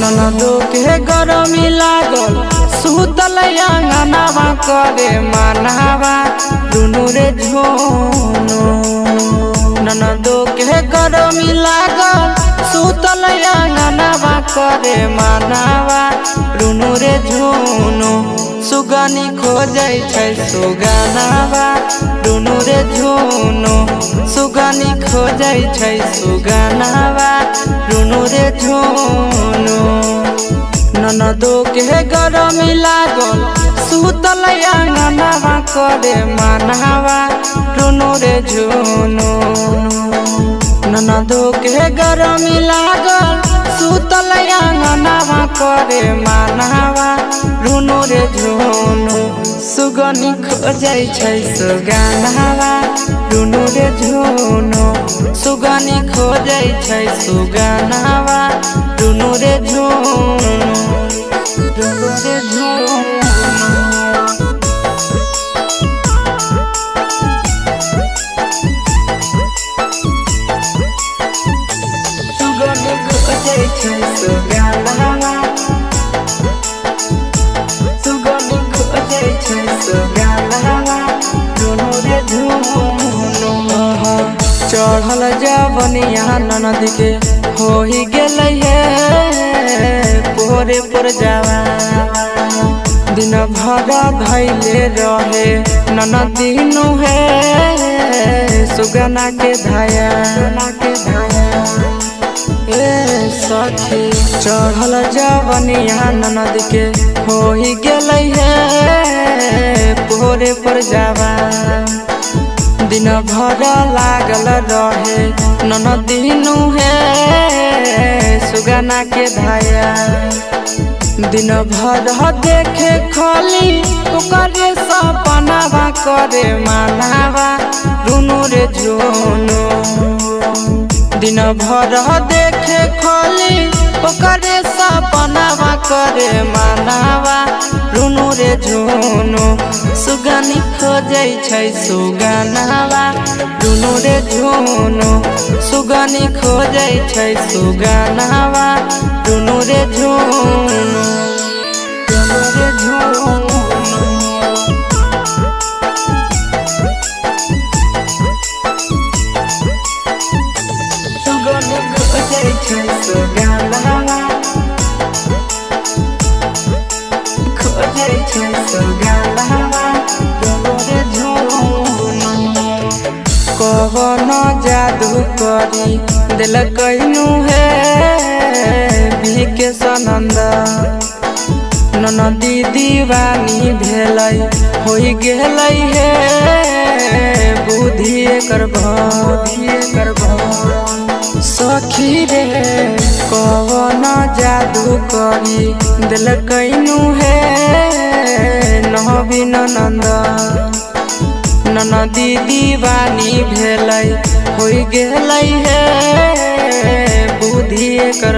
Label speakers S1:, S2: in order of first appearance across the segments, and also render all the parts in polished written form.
S1: ननदो के गरमी लागल सुतल अंगनावा करे मनावा दुनु रे झुनु। ननदो के गरमी लागल सुतल अंगनावा करे मनावा दुनु रे झुनु। सुगनी खोजै छै सुगनावा दुनु रे झुनु। सुगनी खोजै छै सुगनावा दुनु रे झुनु। ननदो के गरमी लागल सुतल अंगनावा करे मनावा दुनु रे झुनु। ननदो के गरमी लागल सुतल अंगनावा करे मनावा दुनु रे झुनु। सुगनी खोजै छै सुगनावा दुनु रे झुनु। सुगनी खोजै छै सुगनावा दुनु रे झुनु। दुनु रे झुनु। सुगनी खोजै छै सुगनावा सुगनी खोजै छै सुगनावा दुनु रे झुनु। चढ़ल जवनिया ननद के हो ही गेलै हे पोरे पर जावा। दिन भर धैले रहे ननदिनु हे सुगना के धाया के धाया। ए सखी चढ़ल जवनिया ननद के हो ही गेलै हे पोरे पर जावा। दिन भर लागल रहे ननदिनु हे सुगना के धाया। दिन भर देखे खाली ओकरे सपनावा करे मनावा दुनु रे झुनु। दिन भर देखे खाली ओकरे सपनावा करे मनावा दुनु रे झुनु। सुगनी खोजै छै सुगनावा दुनु रे झुनु। सुगनी खोजै छै सुगनावा दुनु रे झुनु। दुनु रे झुनु। सुगनी खोजै छै सुगनावा खोजै छै सुगनावा दुनु रे झुनु। कवन जादू करी दिलकैनु हे के सनंद। ननदी दीवानी भेलै होई गेलै हे बुद्धि एकर सखी रे कवन जादू करी दिलकैनु हे नवीन नंद। ननदी दीवानी भेलै होई गेलै हे बुद्धि एकर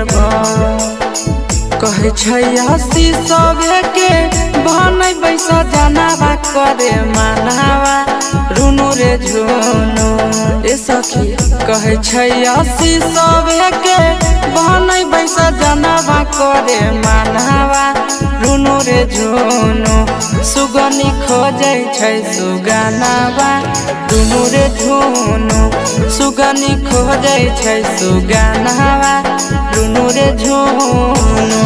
S1: कहै छै हसी सबे के बहनै बैसा जनावा करे मनावा दुनु रे झुनु। ए सखी कहै छै हसी सबे के बहनै बैसा जनावा करे मनावा दुनु रे झुनु। सुगनी खोजै छै सुगनावा दुनु रे झुनु। सुगनी खोजै छै सुगनावा दुनु रे झुनु।